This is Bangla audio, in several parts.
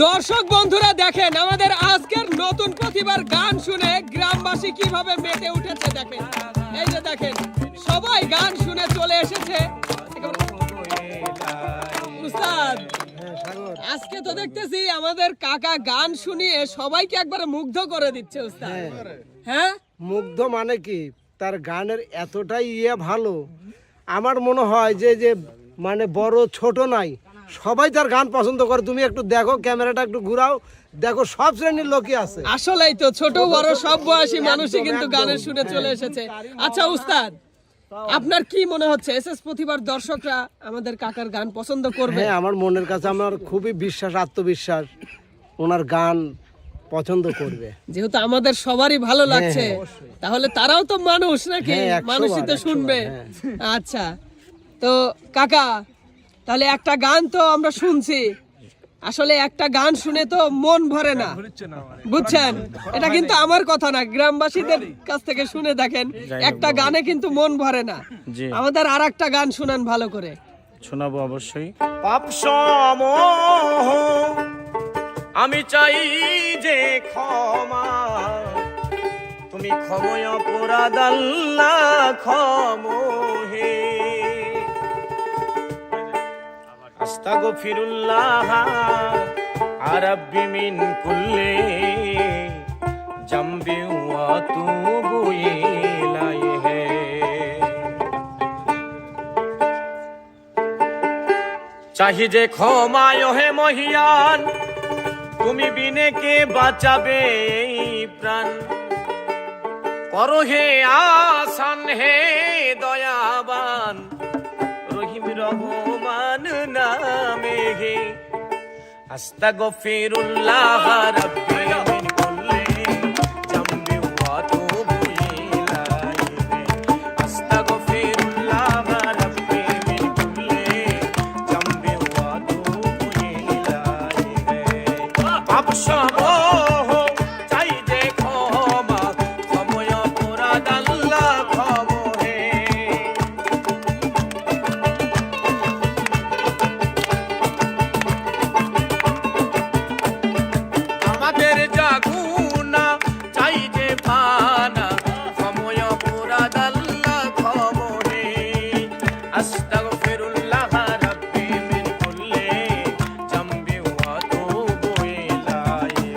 দর্শক বন্ধুরা দেখেন আমাদের আজকের নতুন প্রতিভার গান শুনে গ্রামবাসী কিভাবে মেতে উঠেছে দেখেন। এই যে দেখেন সবাই গান শুনে চলে এসেছে। উস্তাদ আজকে তো দেখতেছি আমাদের কাকা গান শুনিয়ে সবাইকে একবারে মুগ্ধ করে দিচ্ছে উস্তাদ। হ্যাঁ মুগ্ধ মানে কি তার গানের এতটাই ভালো, আমার মনে হয় যে যে মানে বড় ছোট নাই, সবাই তার গান পছন্দ করে। তুমি একটু দেখো, ক্যামেরাটা একটু ঘুরাও, দেখো সব শ্রেণীর লোকই আছে। আসলেই তো ছোট বড় সব বয়সী মানুষই কিন্তু গানের শুনে চলে এসেছে। আচ্ছা উস্তাদ, আপনার কি মনে হচ্ছে এসএস প্রতিভার দর্শকরা আমাদের কাকার গান পছন্দ করবে? হ্যাঁ, আমার মনের কাছে আমার খুবই বিশ্বাস, আত্মবিশ্বাস ওনার গান পছন্দ করবে। যেহেতু আমাদের সবারই ভালো লাগছে, তাহলে তারাও তো মানুষ নাকি, মানুষই তো শুনবে। আচ্ছা তো কাকা, তাহলে একটা গান তো আমরা শুনছি, আসলে একটা গান শুনে তো মন ভরে না, বুঝছেন? এটা কিন্তু আমার কথা না, গ্রামবাসীদের কাছ থেকে শুনে দেখেন একটা গানে কিন্তু মন ভরে না। আমাদের আর একটা গান শুনান ভালো করে। শোনাবো অবশ্যই। পাপ সমূহ আমি চাই যে ক্ষমা, তুমি ক্ষময় অপরাধ আল্লাহ ক্ষমহে। আস্তাগফিরুল্লাহ আরাব্বি মিন কুল্লি জামবি ওয়া আতুবু ইলাইহি। চাহি যে ক্ষমায় হে মহিয়ান, তুমি বিনে কে বাঁচাবে এই প্রাণ। করো হে আসান হে দয়াবান, রহিম রহমান নামে হে। আস্তাগফিরুল্লাহ রাব্বি মিন কুল্লি জামবি ওয়া আতুবু ইলাইহি। আস্তাগফিরুল্লাহ রাব্বি মিন কুল্লি জামবি ওয়া আতুবু ইলাইহি। পাপ সমূহ চাই যে ক্ষমা, ক্ষময় অপরাধ আল্লাহ ক্ষমহে। আমাদের যা গুনাহ চাই যে ফানা, ক্ষময় অপরাধ আল্লাহ ক্ষমহে। আস্তাগফিরুল্লাহ রাব্বি মিন কুল্লি জামবি ওয়া আতুবু ইলাইহি।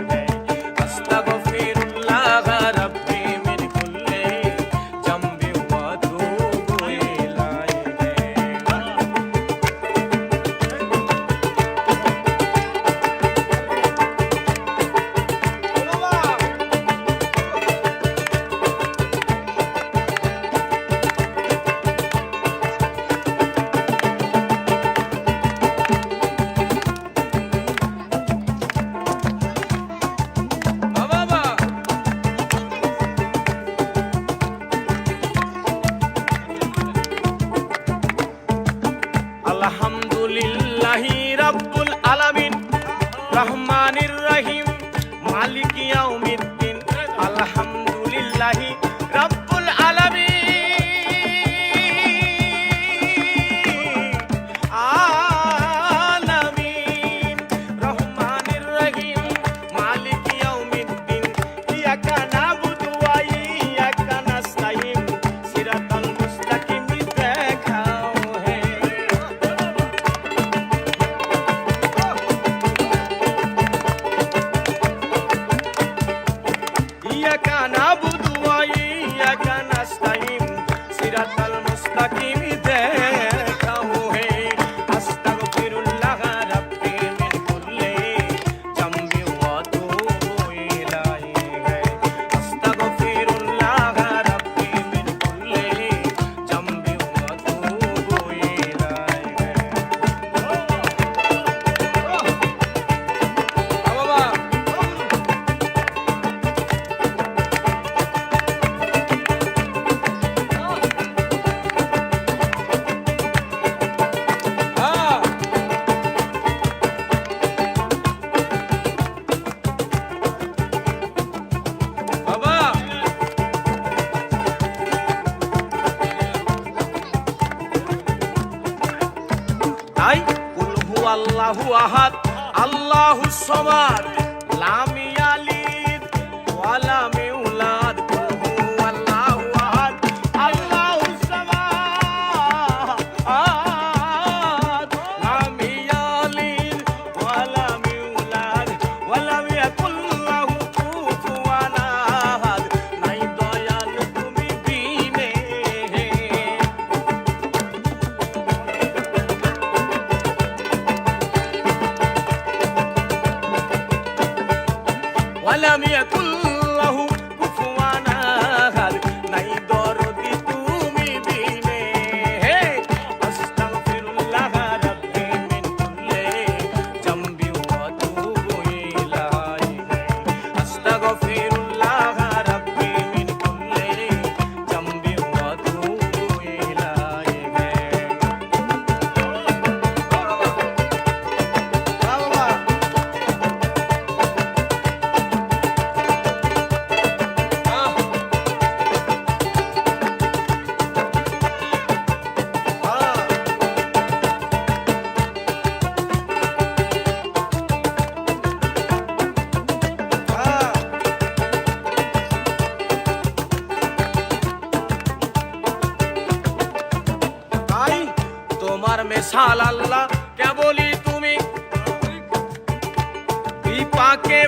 আস্তাগফিরুল্লাহ রাব্বি মিন কুল্লি জামবি ওয়া আতুবু ইলাইহি। বাবা আলহামদুলিল্লাহি রাব্বুল আলামিন রহমানির রহিম মালিকি ইয়াউমিদ্দিন। আলহামদুলিল্লাহি রাব্বুল আলামিন রহমানির রহিম মালিকি ইয়াউমিদ্দিন। ইয়াকা নাবুদু ওয়া ইয়াকা নাস্তাইন, সিরাতাল মুস্তাকিম দেখাও হে। ইয়াকা নাবুদু ওয়া ইয়াকা নাস্তাইন, সিরাতাল মুস্তাকিম দেখাও হে। আস্তাগফিরুল্লাহ রাব্বি মিন কুল্লি জামবি ওয়া আতুবু ইলাইহি। আস্তাগফিরুল্লাহ রাব্বি মিন কুল্লি জামবি ওয়া আতুবু ইলাইহি। বাবা বাবা তাই কুল হু আল্লাহু আহাদ, আল্লাহ আল্লাহুস সামাদ লাম ইয়ালিদ ওয়া লাম ইউলাদ কুল হুয়াল্লাহু আহাদ আল্লাহুস সামাদ লাম ইয়ালিদ ওয়া লাম ইউলাদ ওয়া লাম ইয়াকুল লাহু কুফুয়ান আহাদ নাই দয়াল তুমি বিনে ওয়ালাম ইয়াকুল্লাহু কুফুয়ান আহাদ নাই দরদি তুমি বিনে আস্তাগফিরুল্লাহ রাব্বি মিন কুল্লি জামবি ওয়া আতুবু ইলাইহি আস্তাগফিরুল্লাহ রাব্বি মিন কুল্লি জামবি ওয়া আতুবু ইলাইহি ভাই তোমার মেশাল আল্লাহ কেবলই তুমি বিপাকে